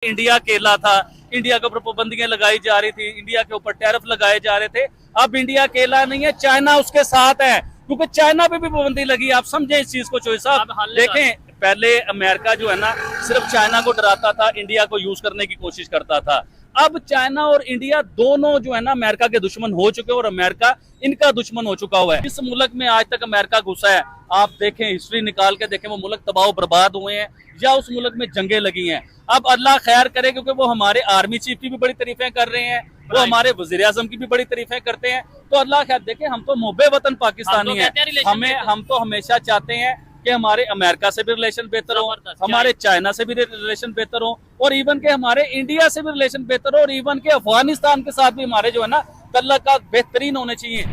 India अकेला था, India के ऊपर पाबंदियां लगाई जा रही थी, इंडिया के ऊपर टैरिफ लगाए जा रहे थे। अब इंडिया अकेला नहीं है, चाइना उसके साथ है, क्योंकि चाइना पे भी पाबंदी लगी। आप समझे इस चीज को चोई साहब। देखें, पहले अमेरिका जो है ना सिर्फ चाइना को डराता था, इंडिया को यूज करने की कोशिश करता था। अब चाइना और इंडिया दोनों जो है ना अमेरिका के दुश्मन हो चुके हैं और अमेरिका इनका दुश्मन हो चुका हुआ है। इस मुल्क में आज तक अमेरिका घुसा है, आप देखें, हिस्ट्री निकाल के देखें, वो मुल्क तबाह बर्बाद हुए हैं या उस मुल्क में जंगें लगी हैं। अब अल्लाह खैर करे, क्योंकि वो हमारे आर्मी चीफ की भी बड़ी तारीफें कर रहे हैं, वो हमारे वजीर आजम की भी बड़ी तारीफें करते हैं। तो अल्लाह खैर देखे, हम तो मुहब्बे वतन पाकिस्तानी हैं, हम तो हमेशा चाहते हैं कि हमारे अमेरिका से भी रिलेशन बेहतर हो, हमारे चाइना से भी रिलेशन बेहतर हो, और इवन के हमारे इंडिया से भी रिलेशन बेहतर हो, और इवन के अफगानिस्तान के साथ भी हमारे जो है ना तल्लुकात बेहतरीन होने चाहिए।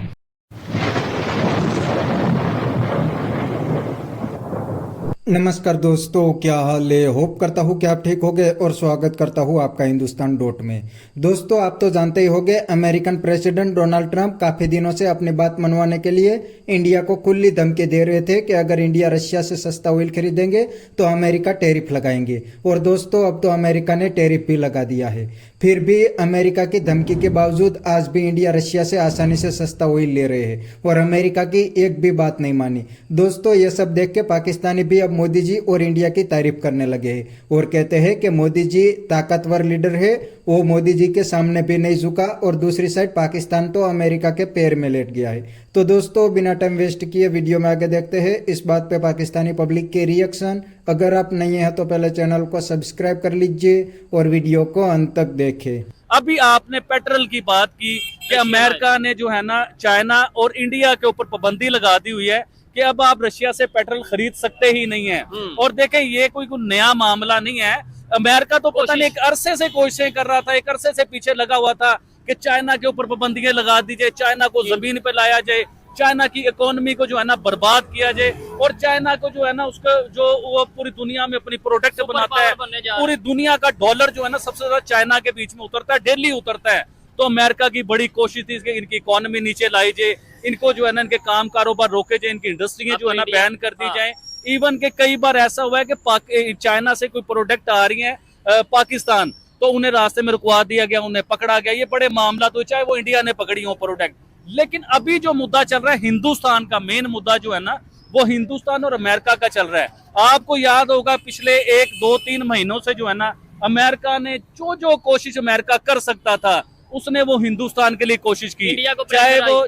नमस्कार दोस्तों, क्या हाल है। होप करता हूँ कि आप ठीक होंगे और स्वागत करता हूँ आपका हिंदुस्तान डॉट में। दोस्तों, आप तो जानते ही होंगे, अमेरिकन प्रेसिडेंट डोनाल्ड ट्रंप काफ़ी दिनों से अपनी बात मनवाने के लिए इंडिया को खुली धमकी दे रहे थे कि अगर इंडिया रशिया से सस्ता ऑयल खरीदेंगे तो अमेरिका टैरिफ लगाएंगे। और दोस्तों, अब तो अमेरिका ने टैरिफ भी लगा दिया है। फिर भी अमेरिका की धमकी के बावजूद आज भी इंडिया रशिया से आसानी से सस्ता ऑयल ले रहे हैं और अमेरिका की एक भी बात नहीं मानी। दोस्तों, ये सब देख के पाकिस्तानी भी अब मोदी जी और इंडिया की तारीफ करने लगे हैं और कहते हैं कि मोदी जी ताकतवर लीडर है, वो मोदी जी के सामने भी नहीं झुका। और दूसरी साइड पाकिस्तान तो अमेरिका के पैर में लेट गया है। तो दोस्तों, बिना टाइम वेस्ट किए वीडियो में आगे देखते हैं इस बात पे पाकिस्तानी पब्लिक के रिएक्शन। अगर आप नहीं हैं तो पहले चैनल को सब्सक्राइब कर लीजिए और वीडियो को अंत तक देखें। अभी आपने पेट्रोल की बात की कि अमेरिका ने जो है ना चाइना और इंडिया के ऊपर पाबंदी लगा दी हुई है कि अब आप रशिया से पेट्रोल खरीद सकते ही नहीं है। और देखें, ये कोई नया मामला नहीं है। अमेरिका तो पता नहीं एक अरसे से कोशिशें कर रहा था, एक अरसे से पीछे लगा हुआ था कि चाइना के ऊपर पाबंदियां लगा दी जाए, चाइना को जमीन पे लाया जाए, चाइना की इकोनॉमी को जो है ना बर्बाद किया जाए, और चाइना को जो है ना उसका जो वो पूरी दुनिया में अपनी प्रोडक्ट बनाता है, पूरी दुनिया का डॉलर जो है ना सबसे ज्यादा चाइना के बीच में उतरता है, डेली उतरता है। तो अमेरिका की बड़ी कोशिश थी कि इनकी इकोनॉमी नीचे लाई जाए, इनको जो है ना इनके काम कारोबार रोके जाए, इनकी इंडस्ट्रियां जो है ना बैन कर दी जाए। इवन के कई बार ऐसा हुआ है कि चाइना से कोई प्रोडक्ट आ रही है पाकिस्तान, तो उन्हें रास्ते में रुकवा दिया गया, उन्हें पकड़ा गया। ये बड़े मामला तो चाहे वो इंडिया ने पकड़ी हो प्रोडक्ट। लेकिन अभी जो मुद्दा चल रहा है हिंदुस्तान का, मेन मुद्दा जो है ना वो हिंदुस्तान और अमेरिका का चल रहा है। आपको याद होगा पिछले 1-2-3 महीनों से जो है ना अमेरिका ने जो कोशिश अमेरिका कर सकता था उसने वो हिंदुस्तान के लिए कोशिश की,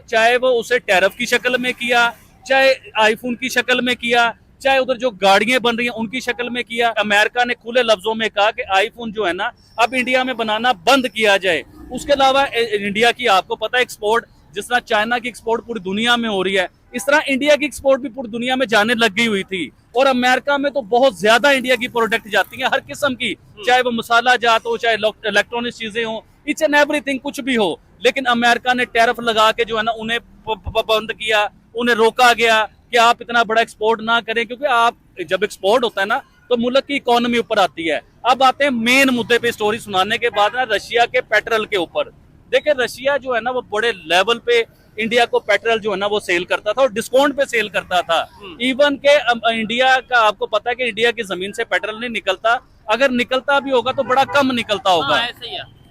चाहे वो उसे टैरिफ की शक्ल में किया, चाहे आईफोन की शक्ल में किया, चाहे उधर जो गाड़ियां बन रही हैं उनकी शक्ल में किया। अमेरिका ने खुले लफ्जों में कहा कि आईफोन जो है ना अब इंडिया में बनाना बंद किया जाए। उसके अलावा इंडिया की आपको पता है एक्सपोर्ट, जिस तरह चाइना की एक्सपोर्ट पूरी दुनिया में हो रही है, इस तरह इंडिया की एक्सपोर्ट भी पूरी दुनिया में जाने लग गई हुई थी। और अमेरिका में तो बहुत ज्यादा इंडिया की प्रोडक्ट जाती है, हर किस्म की, चाहे वो मसाला जात हो, चाहे इलेक्ट्रॉनिक चीजें हो, ईच एंड एवरीथिंग, कुछ भी हो। लेकिन अमेरिका ने टैरिफ लगा के जो है ना उन्हें बंद किया, उन्हें रोका गया कि आप इतना बड़ा एक्सपोर्ट ना करें, क्योंकि आप जब एक्सपोर्ट होता है ना तो मुल्क की इकोनॉमी ऊपर आती है। अब आते हैं मेन मुद्दे पे स्टोरी सुनाने के बाद ना रशिया के पेट्रोल के ऊपर। देखिए, रशिया जो है ना वो बड़े लेवल पे इंडिया को पेट्रोल जो है ना वो सेल करता था और डिस्काउंट पे सेल करता था। इवन के इंडिया का आपको पता है कि इंडिया की जमीन से पेट्रोल नहीं निकलता, अगर निकलता भी होगा तो बड़ा कम निकलता होगा।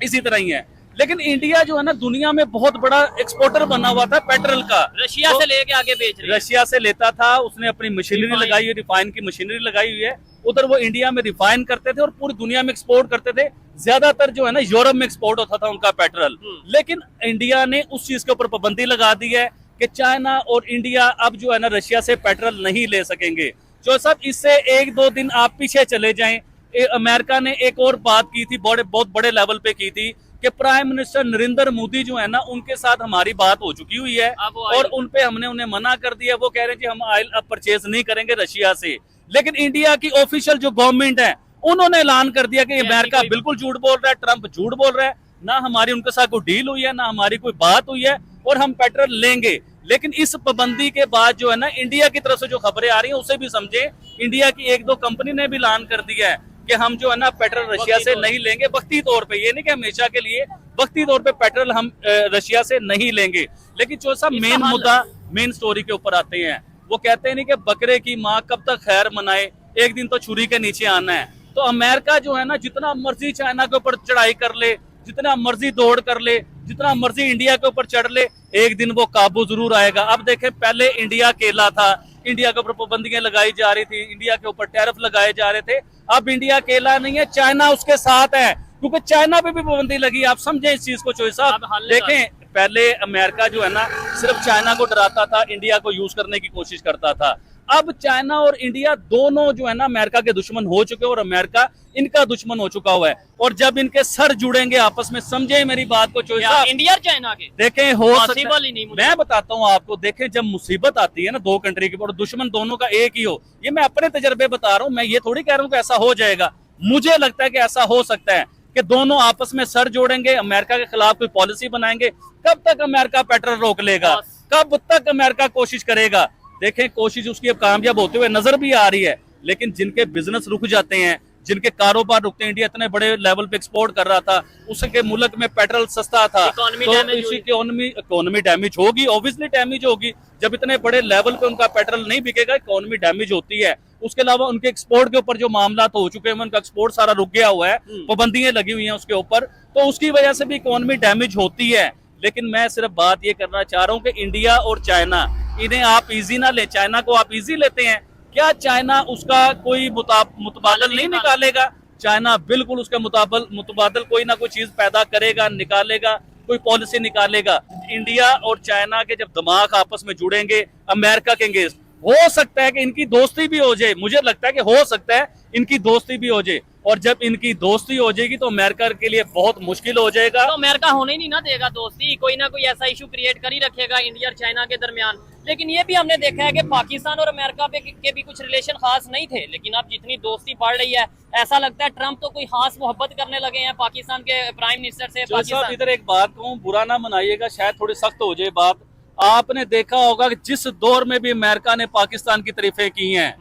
इसी तरह ही है। लेकिन इंडिया जो है ना दुनिया में बहुत बड़ा एक्सपोर्टर बना हुआ था पेट्रोल का, रशिया से लेके आगे बेच रही है। रशिया से लेता था, उसने अपनी मशीनरी लगाई हुई, रिफाइन की मशीनरी लगाई हुई है, उधर वो इंडिया में रिफाइन करते थे और पूरी दुनिया में एक्सपोर्ट करते थे। ज्यादातर जो है ना यूरोप में एक्सपोर्ट होता था उनका पेट्रोल। लेकिन इंडिया ने उस चीज के ऊपर पाबंदी लगा दी है कि चाइना और इंडिया अब जो है ना रशिया से पेट्रोल नहीं ले सकेंगे। जो सब इससे 1-2 दिन आप पीछे चले जाएं, अमेरिका ने एक और बात की थी, बहुत बड़े लेवल पे की थी कि प्राइम मिनिस्टर नरेंद्र मोदी जो है ना उनके साथ हमारी बात हो चुकी हुई है और उनपे हमने उन्हें मना कर दिया। वो कह रहे हैं कि हम ऑयल अब परचेज नहीं करेंगे रशिया से। लेकिन इंडिया की ऑफिशियल जो गवर्नमेंट है उन्होंने ऐलान कर दिया कि अमेरिका बिल्कुल झूठ बोल रहा है, ट्रंप झूठ बोल रहा है, ना हमारी उनके साथ कोई डील हुई है, ना हमारी कोई बात हुई है, और हम पेट्रोल लेंगे। लेकिन इस पाबंदी के बाद जो है ना इंडिया की तरफ से जो खबरें आ रही हैं उसे भी समझे। इंडिया की 1-2 कंपनी ने भी ऐलान कर दिया है कि हम जो है ना पेट्रोल रशिया से नहीं लेंगे, वक्ती तौर पे, ये नहीं कि हमेशा के लिए, वक्ती तौर पे पेट्रोल हम रशिया से नहीं लेंगे। लेकिन जो सा मेन मुद्दा, मेन स्टोरी के ऊपर आते हैं, वो कहते हैं नहीं कि बकरे की माँ कब तक खैर मनाए, एक दिन तो छुरी के नीचे आना है। तो अमेरिका जो है ना जितना मर्जी चाइना के ऊपर चढ़ाई कर ले, जितना मर्जी दौड़ कर ले, जितना मर्जी इंडिया के ऊपर चढ़ ले, एक दिन वो काबू जरूर आएगा। अब देखें, पहले इंडिया अकेला था, इंडिया के ऊपर पाबंदियां लगाई जा रही थी, इंडिया के ऊपर टैरिफ लगाए जा रहे थे। अब इंडिया अकेला नहीं है, चाइना उसके साथ है, क्योंकि चाइना पे भी पाबंदी लगी। आप समझे इस चीज को चोई साहब। देखें, पहले अमेरिका जो है ना सिर्फ चाइना को डराता था, इंडिया को यूज करने की कोशिश करता था। अब चाइना और इंडिया दोनों जो है ना अमेरिका के दुश्मन हो चुके हैं और अमेरिका इनका दुश्मन हो चुका हुआ है। और जब इनके सर जुड़ेंगे आपस में, समझे मेरी बात को चोई साहब, इंडिया और चाइना के देखें हो पॉसिबल ही नहीं। मैं बताता हूं आपको, देखें जब मुसीबत आती है ना दो कंट्री के ऊपर, दुश्मन दोनों का एक ही हो, ये मैं अपने तजर्बे बता रहा हूं, मैं ये थोड़ी कह रहा हूं कि ऐसा हो जाएगा। मुझे लगता है कि ऐसा हो सकता है कि दोनों आपस में सर जोड़ेंगे, अमेरिका के खिलाफ कोई पॉलिसी बनाएंगे। कब तक अमेरिका पेट्रोल रोक लेगा, कब तक अमेरिका कोशिश करेगा? देखें, कोशिश उसकी अब कामयाब होते हुए नजर भी आ रही है, लेकिन जिनके बिजनेस रुक जाते हैं, जिनके कारोबार रुकते हैं, इंडिया इतने बड़े लेवल पे एक्सपोर्ट कर रहा था, उसके मुल्क में पेट्रोल सस्ता था, तो इकोनॉमी डैमेज होगी, ऑब्वियसली डैमेज होगी। जब इतने बड़े लेवल पे उनका पेट्रोल नहीं बिकेगा, इकोनॉमी डैमेज होती है। उसके अलावा उनके एक्सपोर्ट के ऊपर जो मामला तो हो चुके हैं, उनका एक्सपोर्ट सारा रुक गया हुआ है, पाबंदियां लगी हुई हैं उसके ऊपर, तो उसकी वजह से भी इकोनॉमी डैमेज होती है। लेकिन मैं सिर्फ बात ये करना चाह रहा हूँ कि इंडिया और चाइना, इन्हें आप इजी ना ले। चाइना को आप इजी लेते हैं क्या? चाइना उसका कोई मुतबादल नहीं निकालेगा? चाइना बिल्कुल उसके मुतबादल कोई ना कोई चीज पैदा करेगा, निकालेगा, कोई पॉलिसी निकालेगा। इंडिया और चाइना के जब दिमाग आपस में जुड़ेंगे अमेरिका के अगेंस्ट, हो सकता है कि इनकी दोस्ती भी हो जाए। मुझे लगता है कि हो सकता है इनकी दोस्ती भी हो जाए, और जब इनकी दोस्ती हो जाएगी तो अमेरिका के लिए बहुत मुश्किल हो जाएगा। तो अमेरिका होने ही नहीं ना देगा दोस्ती, कोई ना कोई ऐसा इशू क्रिएट कर ही रखेगा इंडिया और चाइना के दरमियान। लेकिन ये भी हमने देखा है कि पाकिस्तान और अमेरिका के भी कुछ रिलेशन खास नहीं थे, लेकिन अब जितनी दोस्ती बढ़ रही है, ऐसा लगता है ट्रंप तो कोई खास मोहब्बत करने लगे हैं पाकिस्तान के प्राइम मिनिस्टर से। पाकिस्तान इधर एक बात कहूँ, बुरा ना मनाइएगा, शायद थोड़ी सख्त हो जाए बात। आपने देखा होगा कि जिस दौर में भी अमेरिका ने पाकिस्तान की तारीफें की हैं,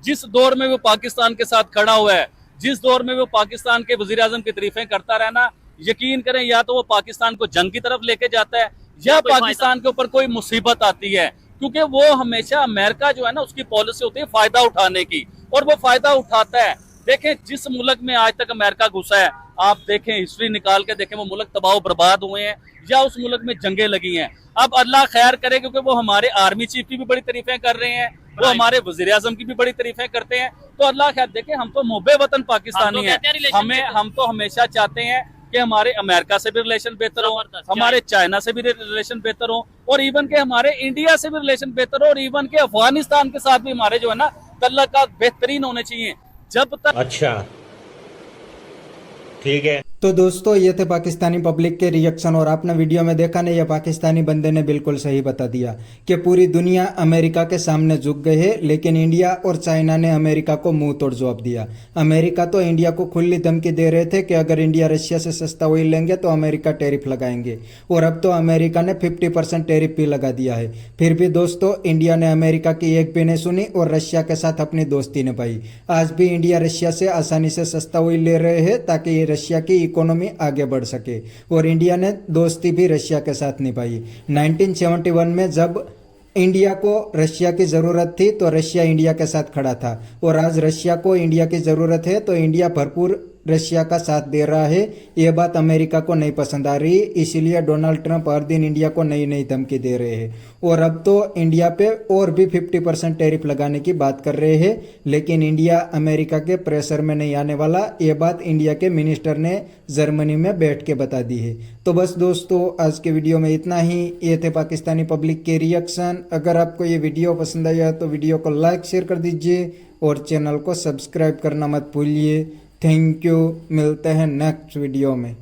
जिस दौर में वो पाकिस्तान के साथ खड़ा हुआ है, जिस दौर में वो पाकिस्तान के वजीर आजम की तारीफें करता रहना, यकीन करें या तो वो पाकिस्तान को जंग की तरफ लेके जाता है या पाकिस्तान के ऊपर कोई मुसीबत आती है, क्योंकि वो हमेशा अमेरिका जो है ना उसकी पॉलिसी होती है फायदा उठाने की, और वो फायदा उठाता है। देखें, जिस मुल्क में आज तक अमेरिका घुसा है, आप देखें हिस्ट्री निकाल के देखें, वो मुल्क तबाह बर्बाद हुए हैं या उस मुल्क में जंगें लगी हैं। अब अल्लाह खैर करे, क्योंकि वो हमारे आर्मी चीफ की भी बड़ी तारीफें कर रहे हैं, वो हमारे वजीर आजम की भी बड़ी तारीफें करते हैं, तो अल्लाह खैर। देखें, हम तो मुहब्बे वतन पाकिस्तानी हैं, हम तो हमेशा चाहते हैं कि हमारे अमेरिका से भी रिलेशन बेहतर हो, हमारे चाइना से भी रिलेशन बेहतर हो, और इवन के हमारे इंडिया से भी रिलेशन बेहतर हो, और इवन के अफगानिस्तान के साथ भी हमारे जो है ना तल्लुकात बेहतरीन होने चाहिए। जब तक अच्छा ठीक है। तो दोस्तों, ये थे पाकिस्तानी पब्लिक के रिएक्शन, और आपने वीडियो में देखा नहीं, ये पाकिस्तानी बंदे ने बिल्कुल सही बता दिया कि पूरी दुनिया अमेरिका के सामने झुक गई है, लेकिन इंडिया और चाइना ने अमेरिका को मुंह तोड़ जवाब दिया। अमेरिका तो इंडिया को खुली धमकी दे रहे थे कि अगर इंडिया रशिया से सस्ता ऑयल लेंगे तो अमेरिका टैरिफ लगाएंगे, और अब तो अमेरिका ने 50% टैरिफ भी लगा दिया है। फिर भी दोस्तों, इंडिया ने अमेरिका की एक भी नहीं सुनी और रशिया के साथ अपनी दोस्ती निभाई। आज भी इंडिया रशिया से आसानी से सस्ता ऑयल ले रहे हैं ताकि रशिया की इकोनॉमी आगे बढ़ सके, और इंडिया ने दोस्ती भी रशिया के साथ निभाई। 1971 में जब इंडिया को रशिया की ज़रूरत थी तो रशिया इंडिया के साथ खड़ा था, और आज रशिया को इंडिया की ज़रूरत है तो इंडिया भरपूर रशिया का साथ दे रहा है। ये बात अमेरिका को नहीं पसंद आ रही, इसीलिए डोनाल्ड ट्रंप हर दिन इंडिया को नई नई धमकी दे रहे हैं, और अब तो इंडिया पे और भी 50% टैरिफ लगाने की बात कर रहे हैं। लेकिन इंडिया अमेरिका के प्रेशर में नहीं आने वाला, ये बात इंडिया के मिनिस्टर ने जर्मनी में बैठ के बता दी है। तो बस दोस्तों, आज के वीडियो में इतना ही। ये थे पाकिस्तानी पब्लिक के रिएक्शन। अगर आपको ये वीडियो पसंद आया तो वीडियो को लाइक शेयर कर दीजिए, और चैनल को सब्सक्राइब करना मत भूलिए। थैंक यू, मिलते हैं नेक्स्ट वीडियो में।